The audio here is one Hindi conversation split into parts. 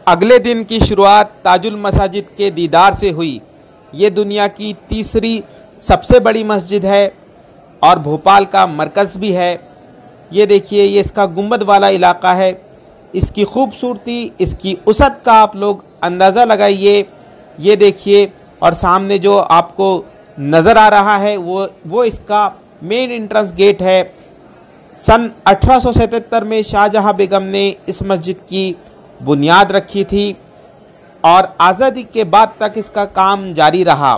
अगले दिन की शुरुआत ताजुल मसाजिद के दीदार से हुई। ये दुनिया की तीसरी सबसे बड़ी मस्जिद है और भोपाल का मरकज़ भी है। ये देखिए, ये इसका गुंबद वाला इलाका है। इसकी खूबसूरती, इसकी वसअत का आप लोग अंदाज़ा लगाइए। ये देखिए, और सामने जो आपको नज़र आ रहा है वो इसका मेन एंट्रेंस गेट है। सन 1877 में शाहजहां बेगम ने इस मस्जिद की बुनियाद रखी थी और आज़ादी के बाद तक इसका काम जारी रहा।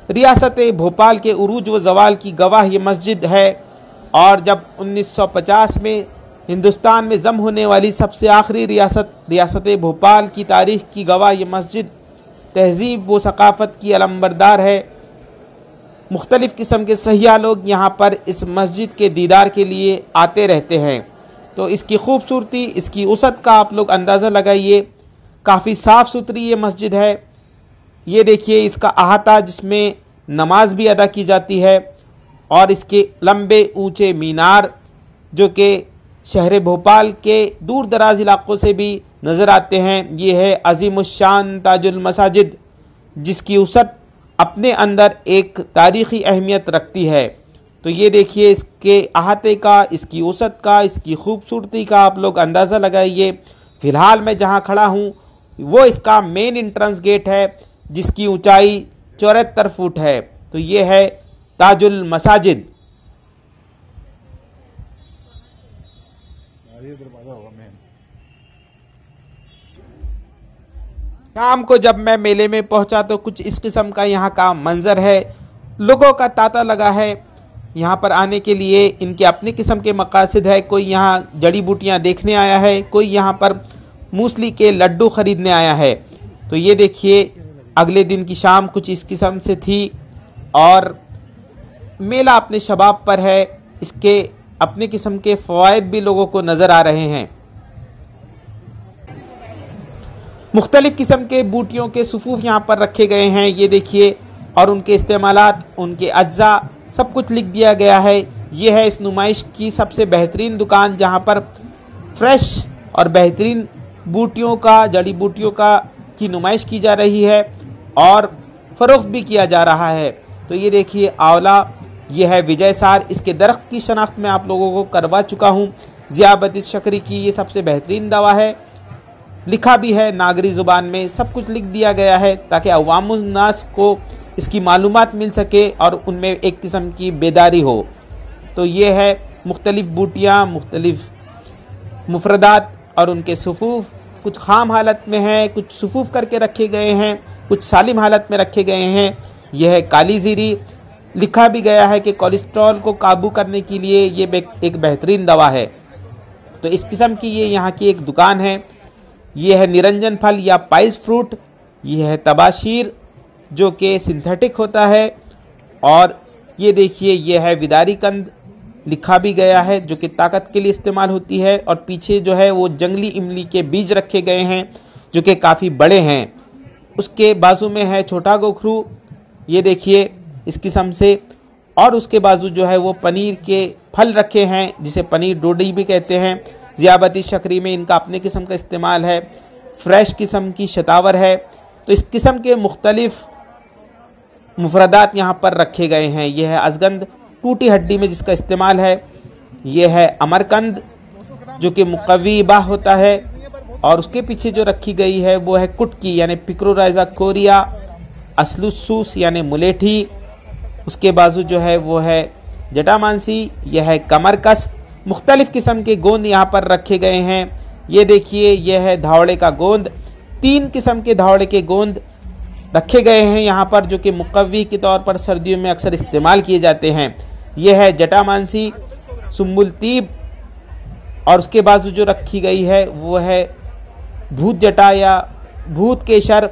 रियासत भोपाल के उरूज व ज़वाल की गवाह ये मस्जिद है और जब 1950 में हिंदुस्तान में जम होने वाली सबसे आखिरी रियासत भोपाल की तारीख़ की गवाह ये मस्जिद तहज़ीब व सकाफ़त की अलंबरदार है। मुख्तलिफ़ किस्म के सयाह लोग यहाँ पर इस मस्जिद के दीदार के लिए आते रहते हैं। तो इसकी खूबसूरती, इसकी वसअत का आप लोग अंदाज़ा लगाइए। काफ़ी साफ़ सुथरी ये मस्जिद है। ये देखिए, इसका अहाता जिसमें नमाज भी अदा की जाती है और इसके लंबे ऊंचे मीनार जो कि शहर भोपाल के दूर दराज इलाक़ों से भी नज़र आते हैं। ये है अज़ीमुश्शान ताजुल मसाजिद, जिसकी वसअत अपने अंदर एक तारीख़ी अहमियत रखती है। तो ये देखिए, इसके अहाते का, इसकी वसअत का, इसकी खूबसूरती का आप लोग अंदाज़ा लगाइए। फ़िलहाल मैं जहाँ खड़ा हूँ वो इसका मेन एंट्रेंस गेट है जिसकी ऊंचाई 74 फुट है। तो ये है ताजुल मसाजिद। शाम को जब मैं मेले में पहुंचा तो कुछ इस किस्म का यहाँ का मंजर है। लोगों का तांता लगा है यहाँ पर आने के लिए। इनके अपने किस्म के मकासद है। कोई यहाँ जड़ी बूटियाँ देखने आया है, कोई यहाँ पर मूसली के लड्डू ख़रीदने आया है। तो ये देखिए, अगले दिन की शाम कुछ इस किस्म से थी और मेला अपने शबाब पर है। इसके अपने किस्म के फ़वाइद भी लोगों को नज़र आ रहे हैं। मुख्तलिफ़ किस्म के बूटियों के सुफूफ यहाँ पर रखे गए हैं। ये देखिए, और उनके इस्तेमालात, उनके अज्जा सब कुछ लिख दिया गया है। ये है इस नुमाइश की सबसे बेहतरीन दुकान जहाँ पर फ्रेश और बेहतरीन बूटियों का, जड़ी बूटियों का की नुमाइश की जा रही है और फ़रोख्त भी किया जा रहा है। तो ये देखिए, आंवला, ये है विजय सार। इसके दरख्त की शनाख्त मैं आप लोगों को करवा चुका हूँ। ज़ियाबत शकरी की ये सबसे बेहतरीन दवा है। लिखा भी है नागरी ज़ुबान में, सब कुछ लिख दिया गया है ताकि अवामुन नास को इसकी मालूमात मिल सके और उनमें एक किस्म की बेदारी हो। तो ये है मुख्तलिफ़ बूटियाँ, मुख्तलिफ़ मुफरदात और उनके सुफूफ। कुछ खाम हालत में हैं, कुछ सुफूफ करके रखे गए हैं, कुछ सालिम हालत में रखे गए हैं। यह है काली ज़ीरी। लिखा भी गया है कि कोलेस्ट्रॉल को काबू करने के लिए ये एक बेहतरीन दवा है। तो इस किस्म की ये यहाँ की एक दुकान है। ये है निरंजन फल या पाइस फ्रूट। ये है तबाशीर जो कि सिंथेटिक होता है। और ये देखिए, ये है विदारी कंद। लिखा भी गया है जो कि ताकत के लिए इस्तेमाल होती है। और पीछे जो है वो जंगली इमली के बीज रखे गए हैं जो कि काफ़ी बड़े हैं। उसके बाजू में है छोटा गोखरू, ये देखिए इस किस्म से। और उसके बाजू जो है वो पनीर के फल रखे हैं जिसे पनीर डोडी भी कहते हैं। ज़ियाबती शकरी में इनका अपने किस्म का इस्तेमाल है। फ्रेश किस्म की शतावर है। तो इस किस्म के मुख्तलिफ़ मुफरदात यहाँ पर रखे गए हैं। यह है अजगंद, टूटी हड्डी में जिसका इस्तेमाल है। यह है अमरकंद जो कि मुकव्वी बाह होता है। और उसके पीछे जो रखी गई है वो है कुटकी यानी पिक्रोराइजा कोरिया, असलुसूस यानी मुलेठी। उसके बाजू जो है वो है जटामानसी। यह है कमरकस। मुख्तलिफ़ किस्म के गोंद यहाँ पर रखे गए हैं। ये देखिए, यह है धावड़े का गोंद। 3 किस्म के धावड़े के गोंद रखे गए हैं यहाँ पर जो कि मुकव्वी के तौर पर सर्दियों में अक्सर इस्तेमाल किए जाते हैं। यह है जटामानसी, सुम्बुल तीब। और उसके बाजू जो रखी गई है वो है भूत जटा या भूत केशर।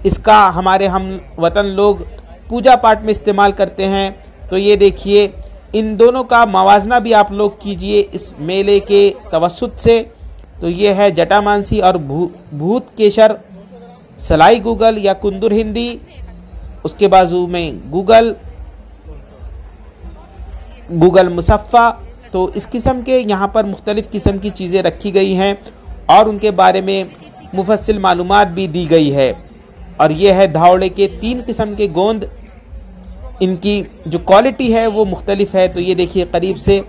इसका हमारे हम वतन लोग पूजा पाठ में इस्तेमाल करते हैं। तो ये देखिए, इन दोनों का मवाजना भी आप लोग कीजिए इस मेले के तवस्सुत से। तो ये है जटामानसी और भूत केशर। सलाई गूगल या कुंदुर हिंदी, उसके बाजू में गूगल मुसफ़ा। तो इस किस्म के यहाँ पर मुख्तलिफ़ किस्म की चीज़ें रखी गई हैं और उनके बारे में मुफस्सिल मालूमात भी दी गई है। और ये है धावड़े के 3 किस्म के गोंद, इनकी जो क्वालिटी है वो मुख्तलिफ है। तो ये देखिए करीब से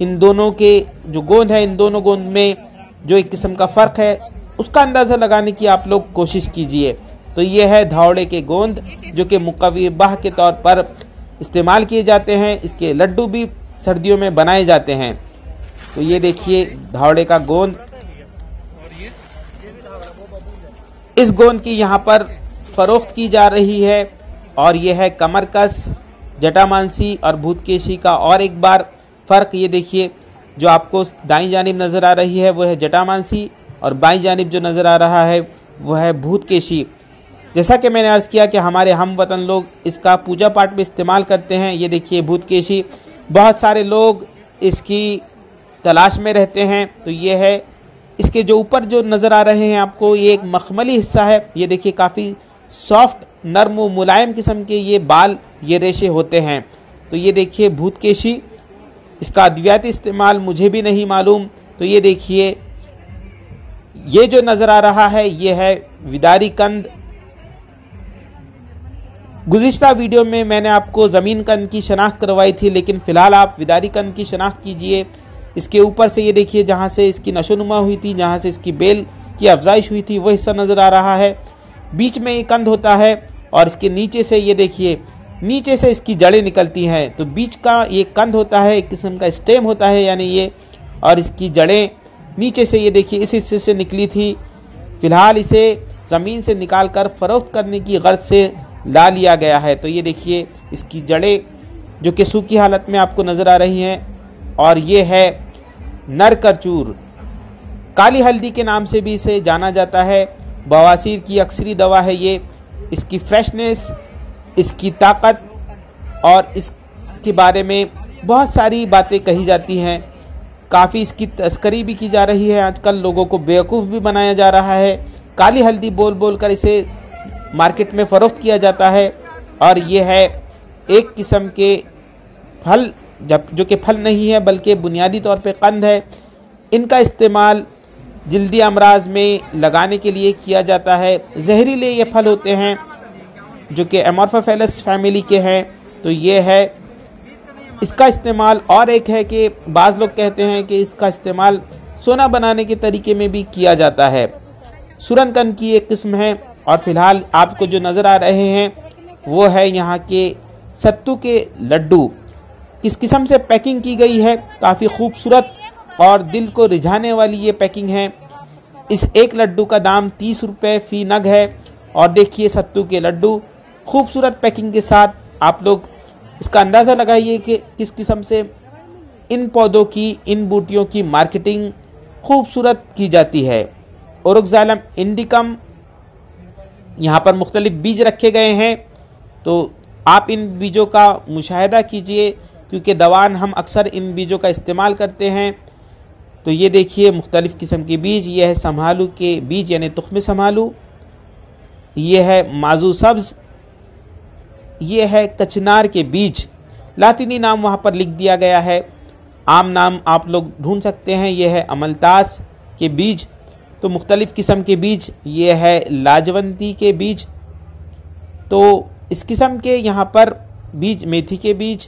इन दोनों के जो गोंद है, इन दोनों गोंद में जो एक किस्म का फ़र्क है उसका अंदाज़ा लगाने की आप लोग कोशिश कीजिए। तो ये है धावड़े के गोंद जो कि मुक़व्वी बाह के तौर पर इस्तेमाल किए जाते हैं। इसके लड्डू भी सर्दियों में बनाए जाते हैं। तो ये देखिए धावड़े का गोंद, इस गोंद की यहाँ पर फ़रोख्त की जा रही है। और यह है कमरकस, जटामांसी और भूतकेशी का और एक बार फ़र्क। ये देखिए जो आपको दाईं जानिब नज़र आ रही है वो है जटामांसी और बाईं जानिब जो नज़र आ रहा है वह है भूतकेशी। जैसा कि मैंने अर्ज़ किया कि हमारे हम वतन लोग इसका पूजा पाठ में इस्तेमाल करते हैं। ये देखिए भूतकेशी, बहुत सारे लोग इसकी तलाश में रहते हैं। तो ये है, इसके जो ऊपर जो नज़र आ रहे हैं आपको, ये एक मखमली हिस्सा है। ये देखिए काफ़ी सॉफ्ट, नरम व मुलायम किस्म के ये बाल, ये रेशे होते हैं। तो ये देखिए भूतकेशी, इसका अद्वियाती इस्तेमाल मुझे भी नहीं मालूम। तो ये देखिए ये जो नज़र आ रहा है ये है विदारी कंद। गुज़िश्ता वीडियो में मैंने आपको ज़मीन कंद की शनाख्त करवाई थी, लेकिन फ़िलहाल आप विदारी कंद की शनाख्त कीजिए। इसके ऊपर से ये देखिए जहाँ से इसकी नशोनुमा हुई थी, जहाँ से इसकी बेल की अफजाइश हुई थी, वो हिस्सा नज़र आ रहा है। बीच में ये कंद होता है और इसके नीचे से ये देखिए नीचे से इसकी जड़ें निकलती हैं। तो बीच का ये कंद होता है, एक किस्म का स्टेम होता है यानी ये, और इसकी जड़ें नीचे से ये देखिए इस हिस्से से निकली थी। फ़िलहाल इसे ज़मीन से निकाल कर फ़रोख्त करने की गर्ज से ला लिया गया है। तो ये देखिए इसकी जड़ें जो कि सूखी हालत में आपको नज़र आ रही हैं। और ये है नर करचूर, काली हल्दी के नाम से भी इसे जाना जाता है। बवासीर की अक्सरी दवा है ये। इसकी फ्रेशनेस, इसकी ताकत और इसके बारे में बहुत सारी बातें कही जाती हैं। काफ़ी इसकी तस्करी भी की जा रही है। आजकल लोगों को बेवकूफ़ भी बनाया जा रहा है। काली हल्दी बोल बोल कर इसे मार्केट में फ़रोख्त किया जाता है। और ये है एक किस्म के फल, जो कि फल नहीं है बल्कि बुनियादी तौर पे कंद है। इनका इस्तेमाल जल्दी अमराज में लगाने के लिए किया जाता है। जहरीले ये फल होते हैं जो कि एमोर्फोफेलस फैमिली के हैं। तो ये है इसका इस्तेमाल। और एक है कि बाज़ लोग कहते हैं कि इसका इस्तेमाल सोना बनाने के तरीके में भी किया जाता है। सुरनकन की एक किस्म है। और फ़िलहाल आपको जो नज़र आ रहे हैं वो है यहाँ के सत्तू के लड्डू। किस किस्म से पैकिंग की गई है, काफ़ी खूबसूरत और दिल को रिझाने वाली ये पैकिंग है। इस एक लड्डू का दाम 30 रुपये फ़ी नग है। और देखिए सत्तू के लड्डू खूबसूरत पैकिंग के साथ। आप लोग इसका अंदाज़ा लगाइए कि किस किस्म से इन पौधों की, इन बूटियों की मार्केटिंग खूबसूरत की जाती है। ओरोक्ज़ैलम इंडिकम, यहाँ पर मुख्तलिफ बीज रखे गए हैं। तो आप इन बीजों का मुशाहिदा कीजिए क्योंकि दवान हम अक्सर इन बीजों का इस्तेमाल करते हैं। तो ये देखिए मुख्तलिफ़ किस्म के बीज। ये है संभालू के बीज यानी तुख्म संभालू। ये है माजू सब्ज़। ये है कचनार के बीज। लातिनी नाम वहाँ पर लिख दिया गया है, आम नाम आप लोग ढूंढ सकते हैं। ये है अमलतास के बीज। तो मुख्तलिफ़ किस्म के बीज। ये है लाजवंती के बीज। तो इस किस्म के यहाँ पर बीज, मेथी के बीज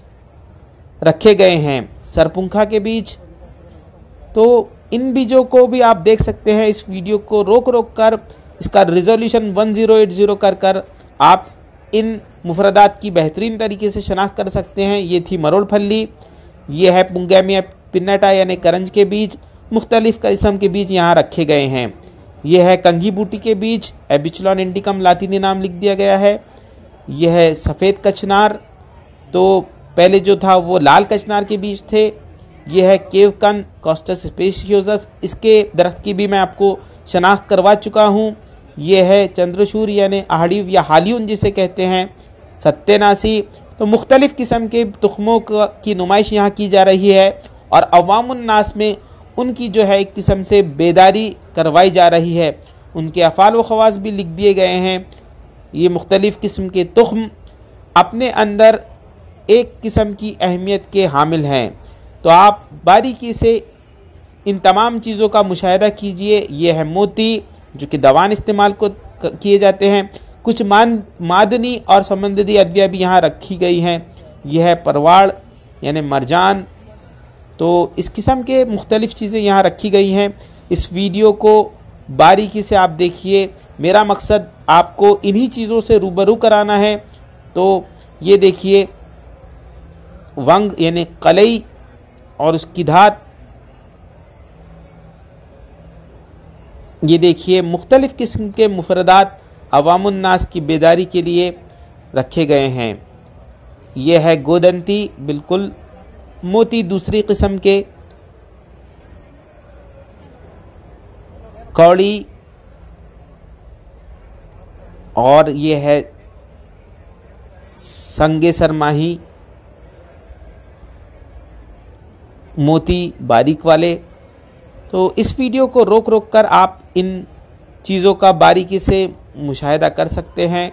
रखे गए हैं, सरपुंखा के बीज। तो इन बीजों को भी आप देख सकते हैं। इस वीडियो को रोक रोक कर इसका रिजोल्यूशन 1080 कर आप इन मुफरदात की बेहतरीन तरीके से शनाख्त कर सकते हैं। ये थी मरोड़ फल्ली। ये है पुंगैमिया पिन्नाटा यानी करंज के बीज। मुख्तलिफ़ किस्म के बीज यहाँ रखे गए हैं। ये है कंघी बूटी के बीज, एबिचलॉन इंडिकम लातिनी नाम लिख दिया गया है। यह है सफ़ेद कचनार। तो पहले जो था वो लाल कचनार के बीज थे। यह है केवकन कॉस्टस स्पेशियोसस, इसके दरख्त की भी मैं आपको शनाख्त करवा चुका हूँ। ये है चंद्रशूर यानी आहड़ीव या हालियून जिसे कहते हैं, सत्तेनासी। तो मुख्तलिफ़ किस्म के तुख्मों की नुमाइश यहाँ की जा रही है और अवामुन्नास में उनकी जो है एक किस्म से बेदारी करवाई जा रही है। उनके अफ़ाल व ख़वास भी लिख दिए गए हैं। ये मुख्तलिफ़ किस्म के तुख्म अपने अंदर एक किस्म की अहमियत के हामिल हैं। तो आप बारीकी से इन तमाम चीज़ों का मुशाहिदा कीजिए। ये है मोती, जो कि दवान इस्तेमाल को किए जाते हैं। कुछ मादनी और समुद्री अद्विया भी यहाँ रखी गई हैं। यह है परवाड़ यानी मरजान। तो इस किस्म के मुख्तलिफ़ चीज़ें यहाँ रखी गई हैं। इस वीडियो को बारीकी से आप देखिए। मेरा मकसद आपको इन्हीं चीज़ों से रूबरू कराना है। तो ये देखिए वंग यानी कलई और उसकी धात। ये देखिए मुख्तलिफ़ किस्म के मुफरदात अवामुन्नास की बेदारी के लिए रखे गए हैं। यह है गोदंती, बिल्कुल मोती दूसरी किस्म के, कौड़ी, और ये है संगे सरमाही मोती बारीक वाले। तो इस वीडियो को रोक रोक कर आप इन चीज़ों का बारीकी से मुशाहिदा कर सकते हैं।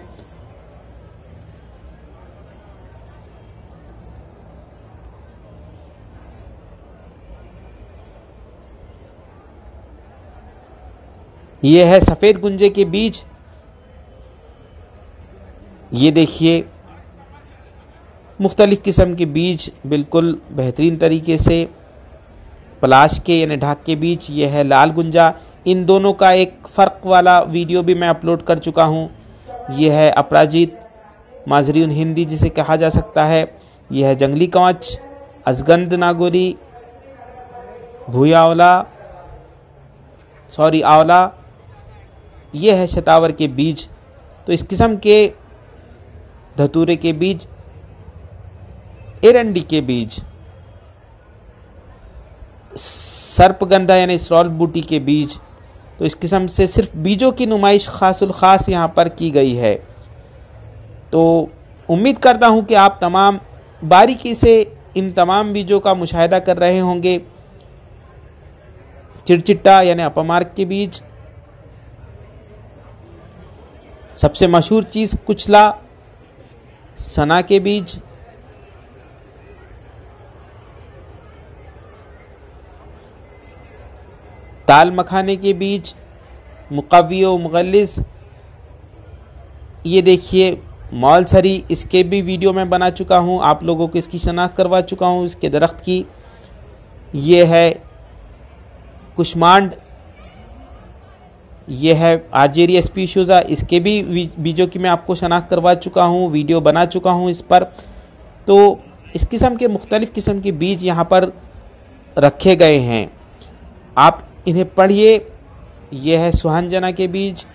ये है सफ़ेद गुंजे के बीज। ये देखिए मुख्तलिफ़ किस्म के बीज बिल्कुल बेहतरीन तरीके से पलाश के यानी ढाक के बीज। ये है लाल गुंजा। इन दोनों का एक फ़र्क वाला वीडियो भी मैं अपलोड कर चुका हूँ। यह है अपराजित, माजरीन हिंदी जिसे कहा जा सकता है। यह है जंगली कांच, अजगंद नागोरी, भूया आंवला। यह है शतावर के बीज। तो इस किस्म के धतूरे के बीज, एरंडी के बीज, सर्पगंधा यानी स्रॉल बूटी के बीज। तो इस किस्म से सिर्फ बीजों की नुमाइश खासुल ख़ास यहाँ पर की गई है। तो उम्मीद करता हूँ कि आप तमाम बारीकी से इन तमाम बीजों का मुशाहिदा कर रहे होंगे। चिड़चिट्टा यानी अपमार्क के बीज, सबसे मशहूर चीज़ कुचला, सना के बीज, ताल मखाने के बीज, मुक़व्वी व मुग़ल्लिज़। ये देखिए मौलसरी, इसके भी वीडियो मैं बना चुका हूँ, आप लोगों को इसकी शनाख्त करवा चुका हूँ इसके दरख्त की। ये है कुशमांड, ये है आर्जेरिया स्पीशोज़ा, इसके भी बीजों की मैं आपको शनाख्त करवा चुका हूँ, वीडियो बना चुका हूँ इस पर। तो इस किस्म के मुख्तलिफ़ किस्म के बीज यहाँ पर रखे गए हैं, आप इन्हें पढ़िए। यह है सुहांजना के बीज।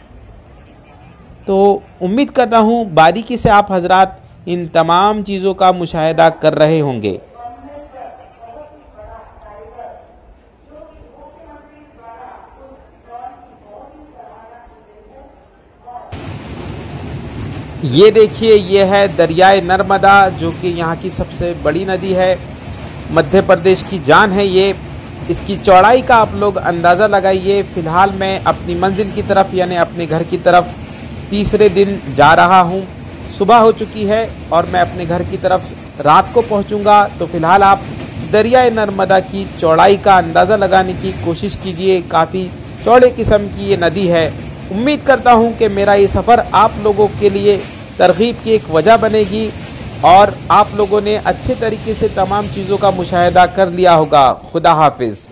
तो उम्मीद करता हूँ बारीकी से आप हजरात इन तमाम चीज़ों का मुशाहिदा कर रहे होंगे। ये देखिए ये है दरियाए नर्मदा, जो कि यहाँ की सबसे बड़ी नदी है, मध्य प्रदेश की जान है ये। इसकी चौड़ाई का आप लोग अंदाज़ा लगाइए। फ़िलहाल मैं अपनी मंजिल की तरफ यानी अपने घर की तरफ तीसरे दिन जा रहा हूँ। सुबह हो चुकी है और मैं अपने घर की तरफ रात को पहुँचूँगा। तो फ़िलहाल आप दरियाए नर्मदा की चौड़ाई का अंदाज़ा लगाने की कोशिश कीजिए। काफ़ी चौड़े किस्म की ये नदी है। उम्मीद करता हूँ कि मेरा ये सफ़र आप लोगों के लिए तरग़ीब की एक वजह बनेगी और आप लोगों ने अच्छे तरीके से तमाम चीज़ों का मुशाहिदा कर लिया होगा। खुदा हाफिज़।